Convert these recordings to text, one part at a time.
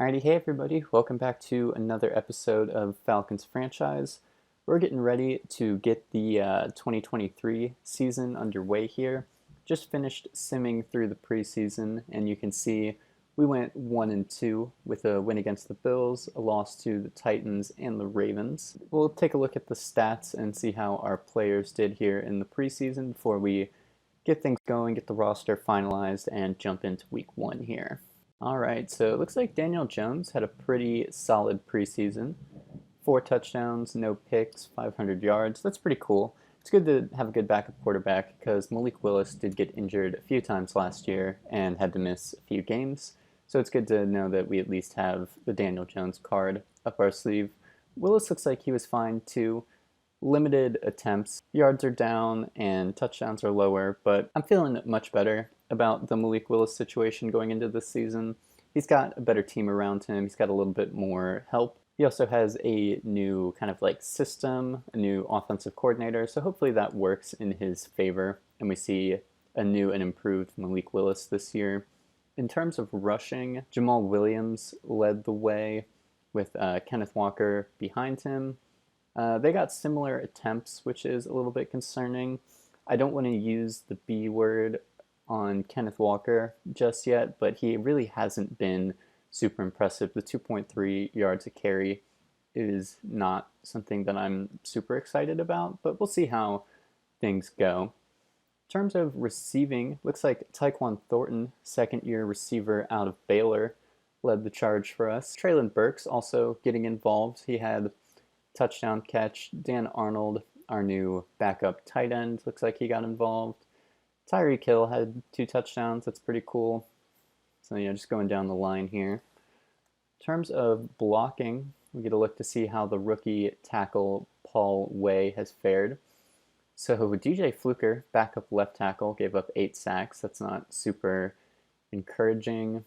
Alrighty, hey everybody, welcome back to another episode of Falcons Franchise. We're getting ready to get the 2023 season underway here. Just finished simming through the preseason, and you can see we went 1-2 with a win against the Bills, a loss to the Titans and the Ravens. We'll take a look at the stats and see how our players did here in the preseason before we get things going, get the roster finalized, and jump into week one here. All right, so it looks like Daniel Jones had a pretty solid preseason. 4 touchdowns, no picks, 500 yards. That's pretty cool. It's good to have a good backup quarterback because Malik Willis did get injured a few times last year and had to miss a few games. So it's good to know that we at least have the Daniel Jones card up our sleeve. Willis looks like he was fine too. Limited attempts, yards are down, and touchdowns are lower, but I'm feeling much better about the Malik Willis situation going into this season. He's got a better team around him. He's got a little bit more help. He also has a new kind of like system, a new offensive coordinator, so hopefully that works in his favor, and we see a new and improved Malik Willis this year. In terms of rushing, Jamal Williams led the way with Kenneth Walker behind him. They got similar attempts, which is a little bit concerning. I don't want to use the B word on Kenneth Walker just yet, but he really hasn't been super impressive. The 2.3 yards a carry is not something that I'm super excited about, but we'll see how things go. In terms of receiving, looks like Tyquan Thornton, second-year receiver out of Baylor, led the charge for us. Traylon Burks also getting involved. He had touchdown catch. Dan Arnold, our new backup tight end, looks like he got involved. Tyreek Hill had 2 touchdowns. That's pretty cool. So yeah, just going down the line here. In terms of blocking, we get a look to see how the rookie tackle Paul Way has fared. So DJ Fluker, backup left tackle, gave up 8 sacks. That's not super encouraging.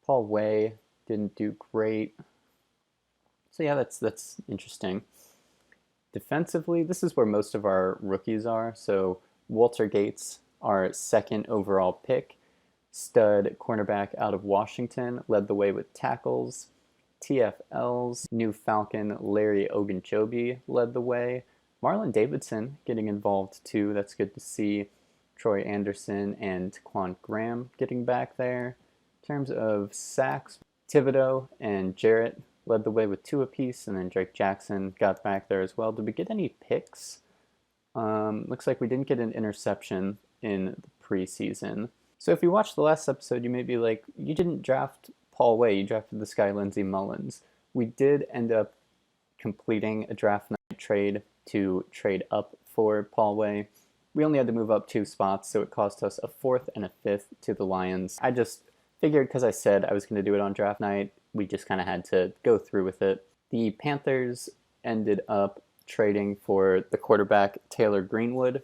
Paul Way didn't do great. So yeah, that's interesting. Defensively, this is where most of our rookies are. So Walter Gates, our second overall pick, stud cornerback out of Washington, led the way with tackles. TFL's new Falcon Larry Ogunjobi led the way. Marlon Davidson getting involved too. That's good to see. Troy Anderson and Taquan Graham getting back there. In terms of sacks, Thibodeau and Jarrett led the way with 2 apiece, and then Drake Jackson got back there as well. Did we get any picks? Looks like we didn't get an interception in the preseason. So if you watched the last episode, you may be like, you didn't draft Paul Way, you drafted this guy Lindsey Mullins. We did end up completing a draft night trade to trade up for Paul Way. We only had to move up 2 spots, so it cost us a 4th and a 5th to the Lions. I just figured because I said I was going to do it on draft night, we just kind of had to go through with it. The Panthers ended up trading for the quarterback Taylor Greenwood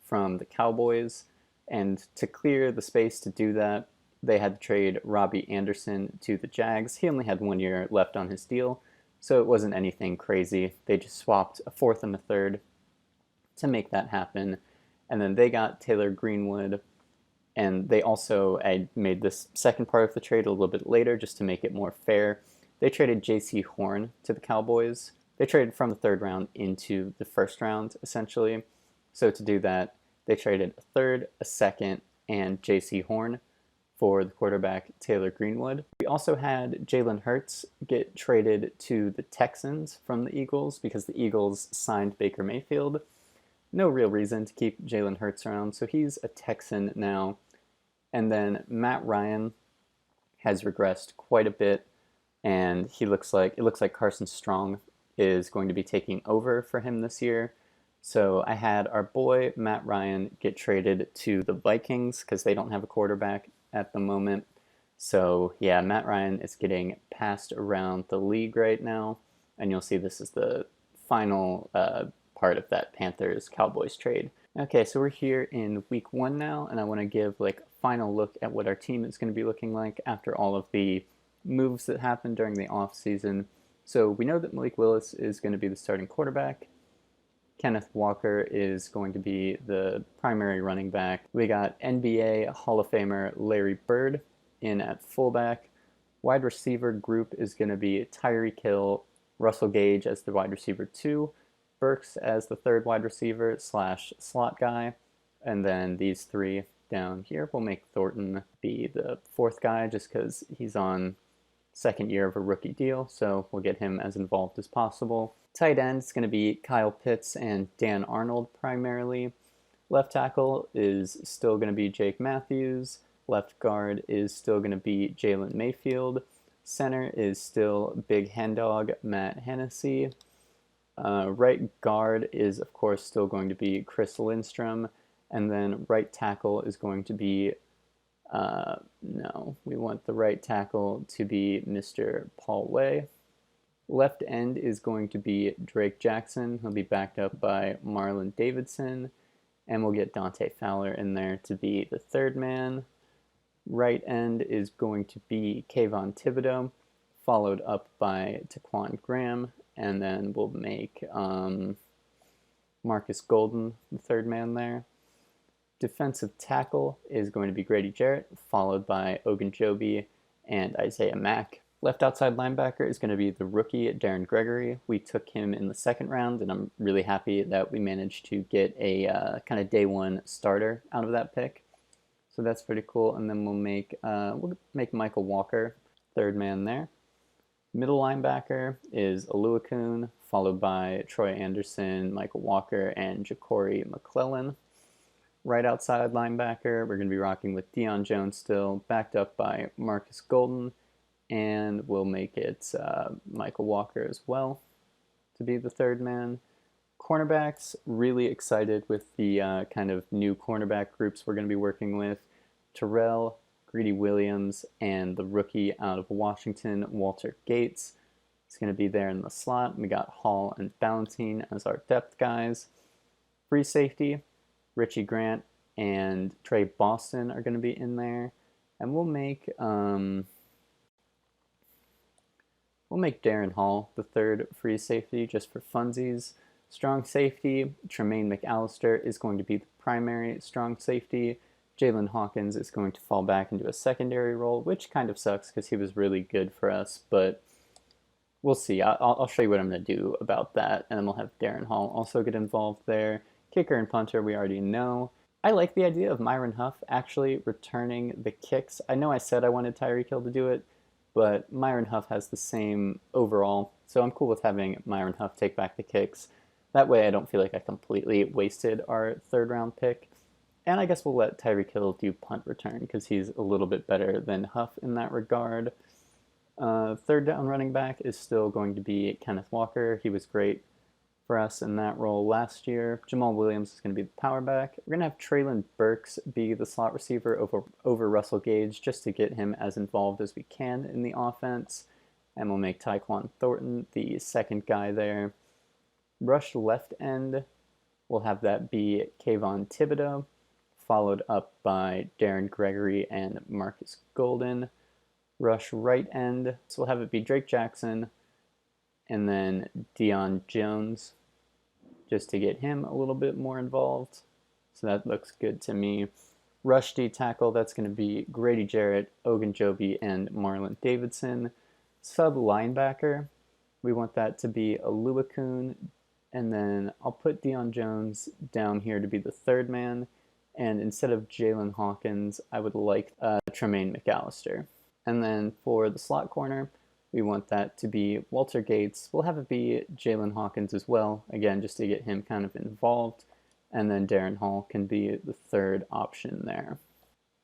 from the Cowboys, and to clear the space to do that, they had to trade Robbie Anderson to the Jags. He only had 1 year left on his deal, so it wasn't anything crazy. They just swapped a 4th and a 3rd to make that happen, and then they got Taylor Greenwood. And they also, I made this second part of the trade a little bit later just to make it more fair. They traded J.C. Horn to the Cowboys. They traded from the 3rd round into the 1st round, essentially. So to do that, they traded a 3rd, a 2nd, and J.C. Horn for the quarterback Taylor Greenwood. We also had Jalen Hurts get traded to the Texans from the Eagles because the Eagles signed Baker Mayfield. No real reason to keep Jalen Hurts around, so he's a Texan now. And then Matt Ryan has regressed quite a bit, and it looks like Carson Strong is going to be taking over for him this year. So I had our boy Matt Ryan get traded to the Vikings because they don't have a quarterback at the moment. So yeah, Matt Ryan is getting passed around the league right now, and you'll see this is the final part of that Panthers-Cowboys trade. Okay, so we're here in week 1 now, and I want to give like a final look at what our team is going to be looking like after all of the moves that happened during the offseason. So we know that Malik Willis is going to be the starting quarterback. Kenneth Walker is going to be the primary running back. We got NBA Hall of Famer Larry Bird in at fullback. Wide receiver group is going to be Tyreek Hill, Russell Gage as the wide receiver 2, Burks as the third wide receiver / slot guy, and then these three down here. We'll make Thornton be the fourth guy just because he's on second year of a rookie deal, so we'll get him as involved as possible. Tight end is going to be Kyle Pitts and Dan Arnold primarily. Left tackle is still going to be Jake Matthews. Left guard is still going to be Jalen Mayfield. Center is still Big Hen Dog Matt Hennessy. Right guard is, of course, still going to be Chris Lindstrom. And then right tackle is going to be, no, we want the right tackle to be Mr. Paul Way. Left end is going to be Drake Jackson. He'll be backed up by Marlon Davidson. And we'll get Dante Fowler in there to be the third man. Right end is going to be Kayvon Thibodeau, followed up by Taquan Graham. And then we'll make Marcus Golden the third man there. Defensive tackle is going to be Grady Jarrett, followed by Ogunjobi and Isaiah Mack. Left outside linebacker is going to be the rookie Darren Gregory. We took him in the second round, and I'm really happy that we managed to get a kind of day one starter out of that pick. So that's pretty cool. And then we'll make Michael Walker third man there. Middle linebacker is Oluokun, followed by Troy Anderson, Michael Walker, and Ja'Cory McClellan. Right outside linebacker, we're going to be rocking with Deion Jones still, backed up by Marcus Golden, and we'll make it Michael Walker as well to be the third man. Cornerbacks, really excited with the kind of new cornerback groups we're going to be working with. Terrell, Greedy Williams, and the rookie out of Washington, Walter Gates. It's going to be there in the slot. We got Hall and Ballentine as our depth guys. Free safety, Richie Grant and Trey Boston are going to be in there. And we'll make Darren Hall the third free safety just for funsies. Strong safety, Tremaine McAllister is going to be the primary strong safety. Jalen Hawkins is going to fall back into a secondary role, which kind of sucks because he was really good for us, but we'll see. I'll show you what I'm going to do about that, and then we'll have Darren Hall also get involved there. Kicker and punter we already know. I like the idea of Myron Huff actually returning the kicks. I know I said I wanted Tyreek Hill to do it, but Myron Huff has the same overall, so I'm cool with having Myron Huff take back the kicks. That way I don't feel like I completely wasted our third round pick. And I guess we'll let Tyreek Hill do punt return because he's a little bit better than Huff in that regard. Third down running back is still going to be Kenneth Walker. He was great for us in that role last year. Jamal Williams is going to be the power back. We're going to have Treylon Burks be the slot receiver over Russell Gage just to get him as involved as we can in the offense. And we'll make Tyquan Thornton the second guy there. Rush left end, we'll have that be Kayvon Thibodeau, followed up by Darren Gregory and Marcus Golden. Rush right end, so we'll have it be Drake Jackson and then Deion Jones just to get him a little bit more involved. So that looks good to me. Rush D tackle, that's going to be Grady Jarrett, Ogunjobi, and Marlon Davidson. Sub linebacker, we want that to be Oluokun, and then I'll put Deion Jones down here to be the third man. And instead of Jalen Hawkins, I would like Tremaine McAllister. And then for the slot corner, we want that to be Walter Gates. We'll have it be Jalen Hawkins as well, again, just to get him kind of involved. And then Darren Hall can be the third option there.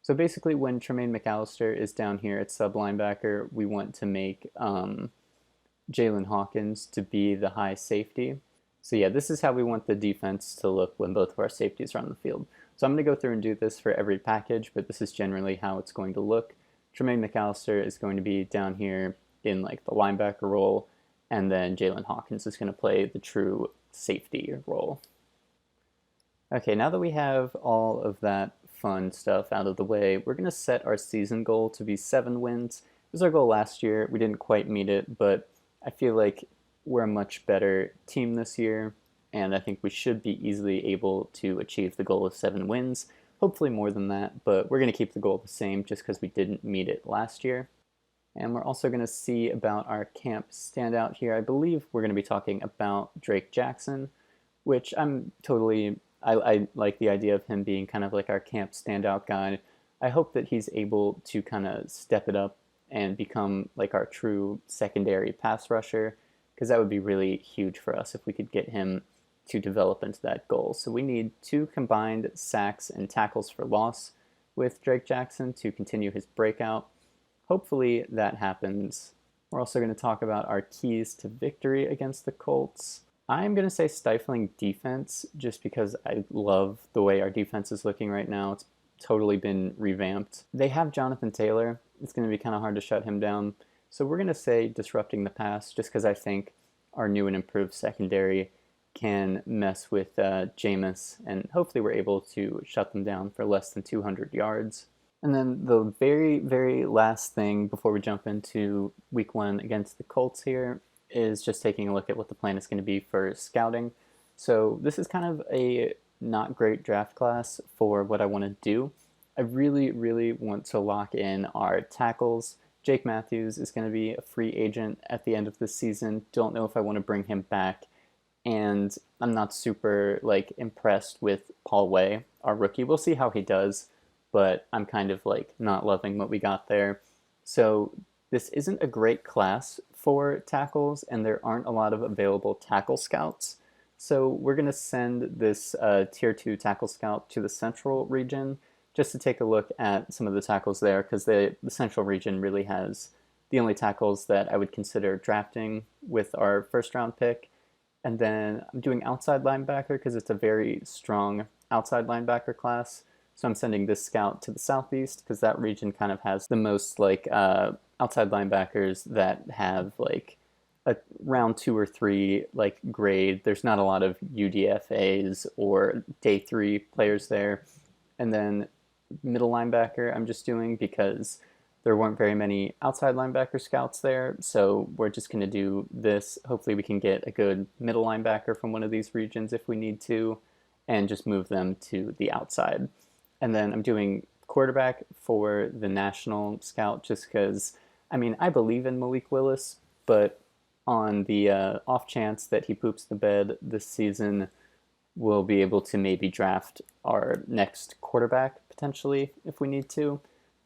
So basically when Tremaine McAllister is down here at sub linebacker, we want to make Jalen Hawkins to be the high safety. So yeah, this is how we want the defense to look when both of our safeties are on the field. So I'm going to go through and do this for every package, but this is generally how it's going to look. Tremaine McAllister is going to be down here in like the linebacker role, and then Jalen Hawkins is going to play the true safety role. Okay, now that we have all of that fun stuff out of the way, we're going to set our season goal to be 7 wins. It was our goal last year. We didn't quite meet it, but I feel like we're a much better team this year, and I think we should be easily able to achieve the goal of 7 wins. Hopefully more than that, but we're going to keep the goal the same just because we didn't meet it last year. And we're also going to see about our camp standout here. I believe we're going to be talking about Drake Jackson, which I like the idea of him being kind of like our camp standout guy. I hope that he's able to kind of step it up and become like our true secondary pass rusher, because that would be really huge for us if we could get him to develop into that goal. So we need 2 combined sacks and tackles for loss with Drake Jackson to continue his breakout. Hopefully that happens. We're also going to talk about our keys to victory against the Colts. I'm going to say stifling defense just because I love the way our defense is looking right now. It's totally been revamped. They have Jonathan Taylor. It's going to be kind of hard to shut him down. So we're going to say disrupting the pass just because I think our new and improved secondary can mess with Jameis, and hopefully we're able to shut them down for less than 200 yards. And then the very, very last thing before we jump into week 1 against the Colts here is just taking a look at what the plan is going to be for scouting. So this is kind of a not great draft class for what I want to do. I really, really want to lock in our tackles. Jake Matthews is going to be a free agent at the end of this season. Don't know if I want to bring him back. And I'm not super impressed with Paul Way, our rookie. We'll see how he does, but I'm kind of not loving what we got there. So this isn't a great class for tackles, and there aren't a lot of available tackle scouts. So we're going to send this Tier 2 tackle scout to the Central region just to take a look at some of the tackles there, because the Central region really has the only tackles that I would consider drafting with our first round pick. And then I'm doing outside linebacker because it's a very strong outside linebacker class. So I'm sending this scout to the Southeast because that region kind of has the most outside linebackers that have a round 2 or 3 grade. There's not a lot of UDFAs or day 3 players there. And then middle linebacker I'm just doing because there weren't very many outside linebacker scouts there, so we're just going to do this. Hopefully we can get a good middle linebacker from one of these regions if we need to, and just move them to the outside. And then I'm doing quarterback for the national scout just because, I believe in Malik Willis, but on the off chance that he poops the bed this season, we'll be able to maybe draft our next quarterback potentially if we need to.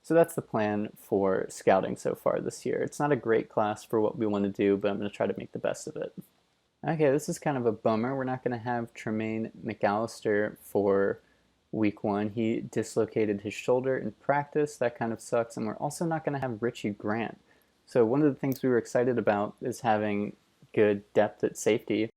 So that's the plan for scouting so far this year. It's not a great class for what we want to do, but I'm going to try to make the best of it. Okay, this is kind of a bummer. We're not going to have Tremaine McAllister for week 1. He dislocated his shoulder in practice. That kind of sucks. And we're also not going to have Richie Grant. So one of the things we were excited about is having good depth at safety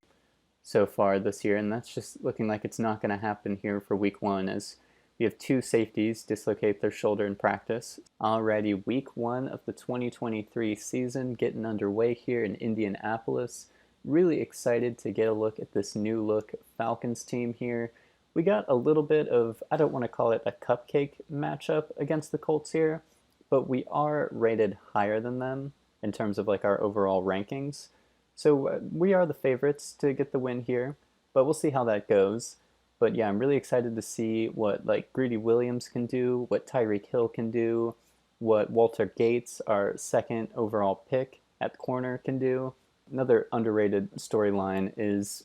so far this year. And that's just looking like it's not going to happen here for week 1 as we have 2 safeties dislocate their shoulder in practice. Alrighty, week 1 of the 2023 season getting underway here in Indianapolis. Really excited to get a look at this new look Falcons team here. We got a little bit of, I don't want to call it a cupcake matchup against the Colts here, but we are rated higher than them in terms of our overall rankings. So we are the favorites to get the win here, but we'll see how that goes. But yeah, I'm really excited to see what Greedy Williams can do, what Tyreek Hill can do, what Walter Gates, our 2nd overall pick at corner, can do. Another underrated storyline is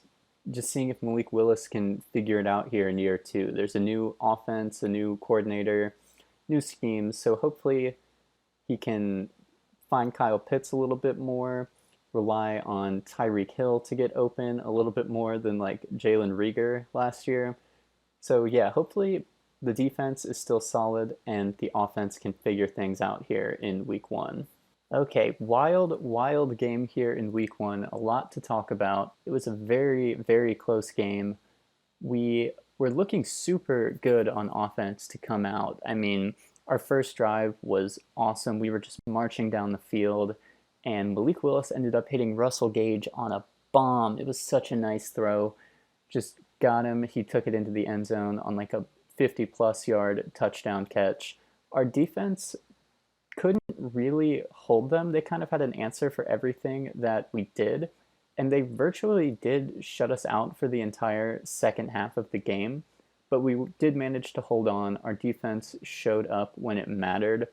just seeing if Malik Willis can figure it out here in year 2. There's a new offense, a new coordinator, new schemes, so hopefully he can find Kyle Pitts a little bit more, rely on Tyreek Hill to get open a little bit more than Jalen Reagor last year. So yeah, hopefully the defense is still solid and the offense can figure things out here in week 1. Okay, wild game here in week 1. A lot to talk about. It was a very, very close game. We were looking super good on offense to come out. Our first drive was awesome. We were just marching down the field, and Malik Willis ended up hitting Russell Gage on a bomb. It was such a nice throw. Just got him. He took it into the end zone on a 50-plus yard touchdown catch. Our defense couldn't really hold them. They kind of had an answer for everything that we did, and they virtually did shut us out for the entire second half of the game. But we did manage to hold on. Our defense showed up when it mattered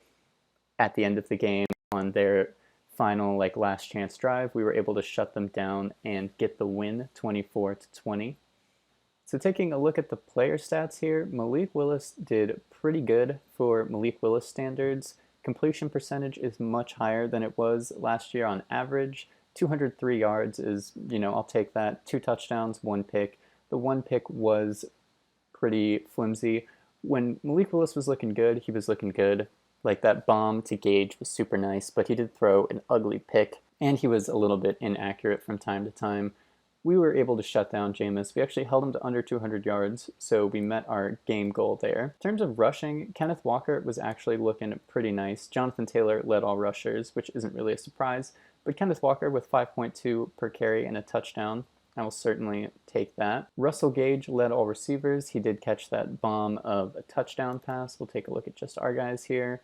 at the end of the game on their final last chance drive. We were able to shut them down and get the win 24-20. So taking a look at the player stats here, Malik Willis did pretty good for Malik Willis standards. Completion percentage is much higher than it was last year on average. 203 yards is, I'll take that. 2 touchdowns, 1 pick. The 1 pick was pretty flimsy. When Malik Willis was looking good, he was looking good. Like that bomb to Gage was super nice, but he did throw an ugly pick, and he was a little bit inaccurate from time to time. We were able to shut down Jameis. We actually held him to under 200 yards, so we met our game goal there. In terms of rushing, Kenneth Walker was actually looking pretty nice. Jonathan Taylor led all rushers, which isn't really a surprise, but Kenneth Walker with 5.2 per carry and a touchdown. I will certainly take that. Russell Gage led all receivers. He did catch that bomb of a touchdown pass. We'll take a look at just our guys here.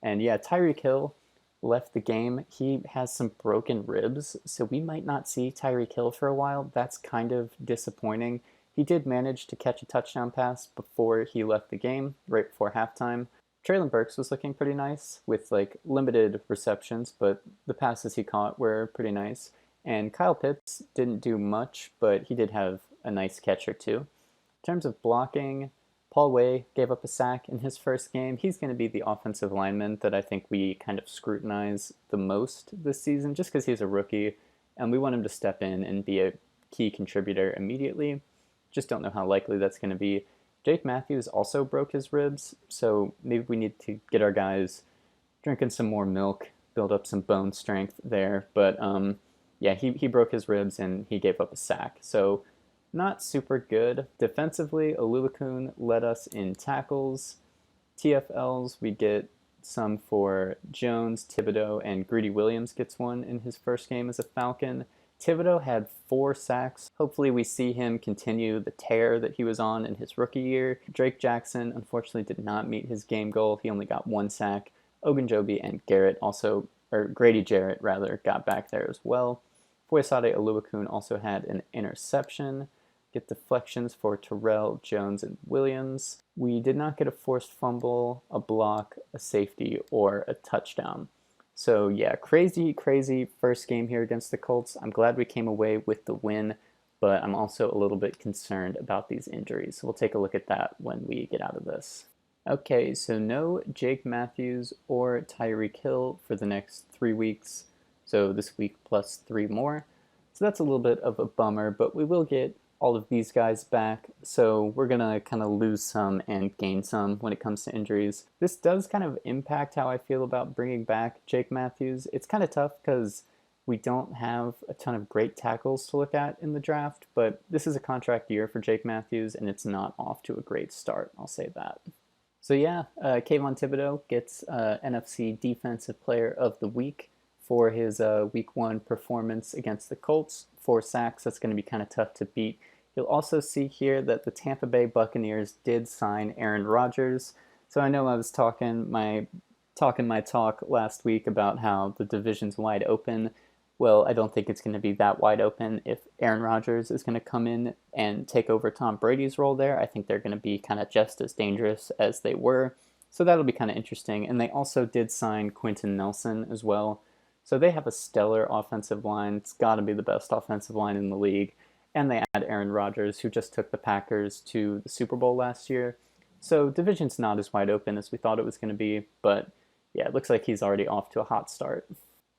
And yeah, Tyreek Hill left the game. He has some broken ribs, so we might not see Tyreek Hill for a while. That's kind of disappointing. He did manage to catch a touchdown pass before he left the game, right before halftime. Traylon Burks was looking pretty nice with limited receptions, but the passes he caught were pretty nice. And Kyle Pitts didn't do much, but he did have a nice catch or two. In terms of blocking, Paul Way gave up a sack in his first game. He's going to be the offensive lineman that I think we kind of scrutinize the most this season, just because he's a rookie, and we want him to step in and be a key contributor immediately. Just don't know how likely that's going to be. Jake Matthews also broke his ribs, so maybe we need to get our guys drinking some more milk, build up some bone strength there, but yeah, he broke his ribs and he gave up a sack. So not super good. Defensively, Olulukun led us in tackles. TFLs, we get some for Jones, Thibodeau, and Greedy Williams gets one in his first game as a Falcon. Thibodeau had 4 sacks. Hopefully we see him continue the tear that he was on in his rookie year. Drake Jackson, unfortunately, did not meet his game goal. He only got 1 sack. Ogunjobi and Grady Jarrett, got back there as well. Foyesade Oluokun also had an interception. Get deflections for Terrell, Jones, and Williams. We did not get a forced fumble, a block, a safety, or a touchdown. So yeah, crazy first game here against the Colts. I'm glad we came away with the win, but I'm also a little bit concerned about these injuries. So we'll take a look at that when we get out of this. Okay, so no Jake Matthews or Tyreek Hill for the next 3 weeks. So this week plus 3 more. So that's a little bit of a bummer, but we will get all of these guys back. So we're going to kind of lose some and gain some when it comes to injuries. This does kind of impact how I feel about bringing back Jake Matthews. It's kind of tough because we don't have a ton of great tackles to look at in the draft, but this is a contract year for Jake Matthews, and it's not off to a great start, I'll say that. So yeah, Kayvon Thibodeau gets NFC Defensive Player of the Week for his Week 1 performance against the Colts. 4 sacks, that's going to be kind of tough to beat. You'll also see here that the Tampa Bay Buccaneers did sign Aaron Rodgers. So I know I was talking my talk last week about how the division's wide open. Well, I don't think it's going to be that wide open if Aaron Rodgers is going to come in and take over Tom Brady's role there. I think they're going to be kind of just as dangerous as they were. So that'll be kind of interesting. And they also did sign Quentin Nelson as well. So they have a stellar offensive line. It's got to be the best offensive line in the league. And they add Aaron Rodgers, who just took the Packers to the Super Bowl last year. So division's not as wide open as we thought it was going to be. But yeah, it looks like he's already off to a hot start.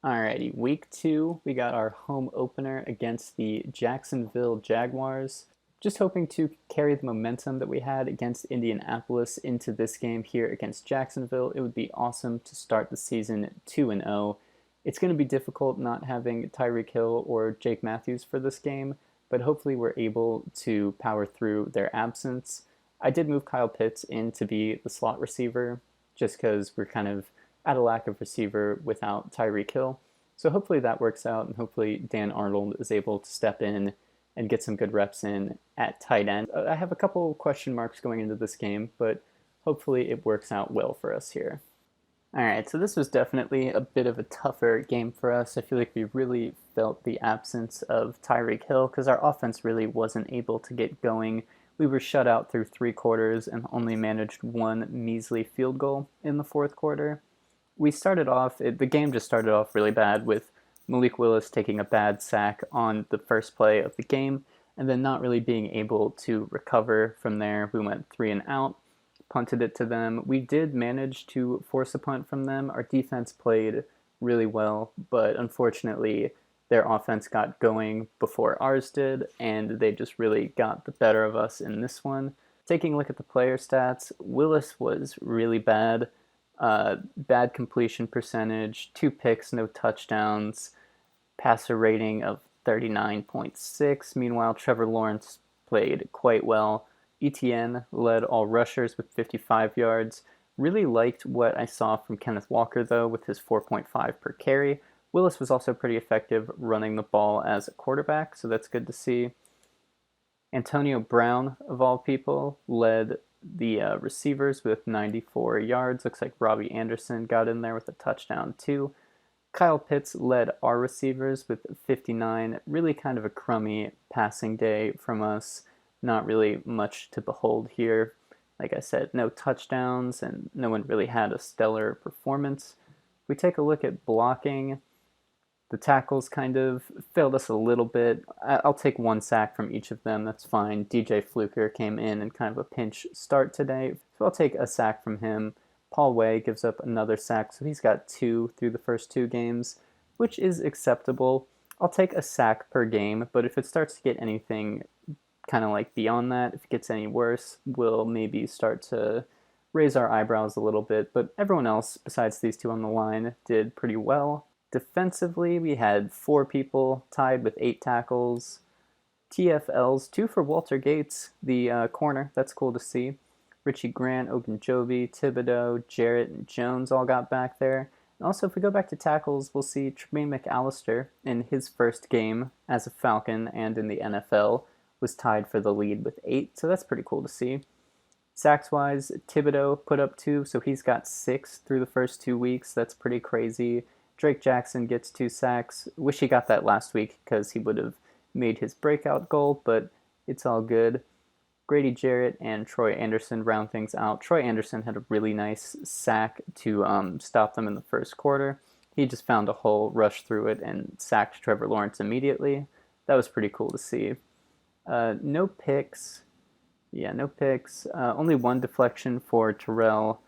Alrighty, week 2, we got our home opener against the Jacksonville Jaguars. Just hoping to carry the momentum that we had against Indianapolis into this game here against Jacksonville. It would be awesome to start the season 2-0. It's going to be difficult not having Tyreek Hill or Jake Matthews for this game, but hopefully we're able to power through their absence. I did move Kyle Pitts in to be the slot receiver just because we're kind of at a lack of receiver without Tyreek Hill. So hopefully that works out, and hopefully Dan Arnold is able to step in and get some good reps in at tight end. I have a couple question marks going into this game, but hopefully it works out well for us here. Alright, so this was definitely a bit of a tougher game for us. I feel like we really felt the absence of Tyreek Hill because our offense really wasn't able to get going. We were shut out through 3 quarters and only managed 1 measly field goal in the 4th quarter. The game just started off really bad with Malik Willis taking a bad sack on the first play of the game and then not really being able to recover from there. We went 3 and out, punted it to them. We did manage to force a punt from them. Our defense played really well, but unfortunately their offense got going before ours did, and they just really got the better of us in this one. Taking a look at the player stats, Willis was really bad. Bad completion percentage, 2 picks, no touchdowns, passer rating of 39.6. Meanwhile, Trevor Lawrence played quite well. ETN led all rushers with 55 yards. Really liked what I saw from Kenneth Walker, though, with his 4.5 per carry. Willis was also pretty effective running the ball as a quarterback, so that's good to see. Antonio Brown, of all people, led the receivers with 94 yards. Looks like Robbie Anderson got in there with a touchdown, too. Kyle Pitts led our receivers with 59. Really kind of a crummy passing day from us. Not really much to behold here. Like I said, no touchdowns, and no one really had a stellar performance. If we take a look at blocking, the tackles kind of failed us a little bit. I'll take 1 sack from each of them. That's fine. DJ Fluker came in kind of a pinch start today, so I'll take a sack from him. Paul Way gives up another sack, so he's got 2 through the first 2 games, which is acceptable. I'll take a sack per game, but if it starts to get anything kind of like beyond that, if it gets any worse, we'll maybe start to raise our eyebrows a little bit. But everyone else, besides these 2 on the line, did pretty well. Defensively, we had 4 people tied with 8 tackles. TFLs, 2 for Walter Gates, the corner. That's cool to see. Richie Grant, Ogunjobi, Thibodeau, Jarrett, and Jones all got back there. And also, if we go back to tackles, we'll see Tremaine McAllister in his first game as a Falcon and in the NFL was tied for the lead with 8, so that's pretty cool to see. Sacks-wise, Thibodeau put up 2, so he's got 6 through the first 2 weeks. That's pretty crazy. Drake Jackson gets 2 sacks. Wish he got that last week because he would have made his breakout goal, but it's all good. Grady Jarrett and Troy Anderson round things out. Troy Anderson had a really nice sack to stop them in the first quarter. He just found a hole, rushed through it, and sacked Trevor Lawrence immediately. That was pretty cool to see. No picks. Yeah, no picks. Only 1 deflection for Terrell.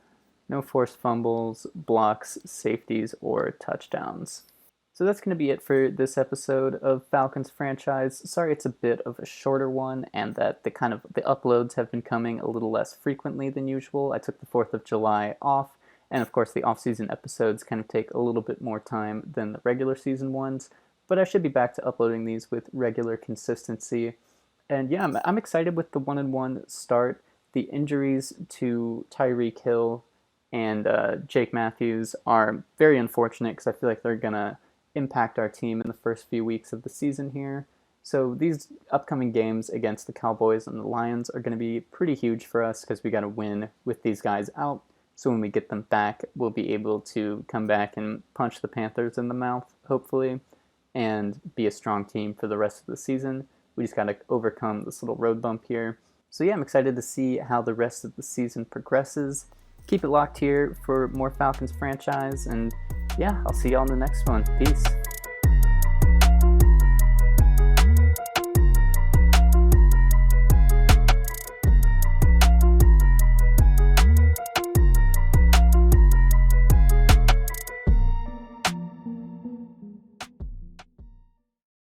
No forced fumbles, blocks, safeties, or touchdowns. So that's going to be it for this episode of Falcons Franchise. Sorry it's a bit of a shorter one and that the uploads have been coming a little less frequently than usual. I took the 4th of July off, and of course the off-season episodes kind of take a little bit more time than the regular season ones, but I should be back to uploading these with regular consistency. And yeah, I'm excited with the 1-1 start. The injuries to Tyreek Hill and Jake Matthews are very unfortunate because I feel like they're going to impact our team in the first few weeks of the season here. So these upcoming games against the Cowboys and the Lions are going to be pretty huge for us because we got to win with these guys out. So when we get them back, we'll be able to come back and punch the Panthers in the mouth, hopefully, and be a strong team for the rest of the season. We just got to overcome this little road bump here. So yeah, I'm excited to see how the rest of the season progresses. Keep it locked here for more Falcons Franchise, and yeah, I'll see y'all in the next one. Peace.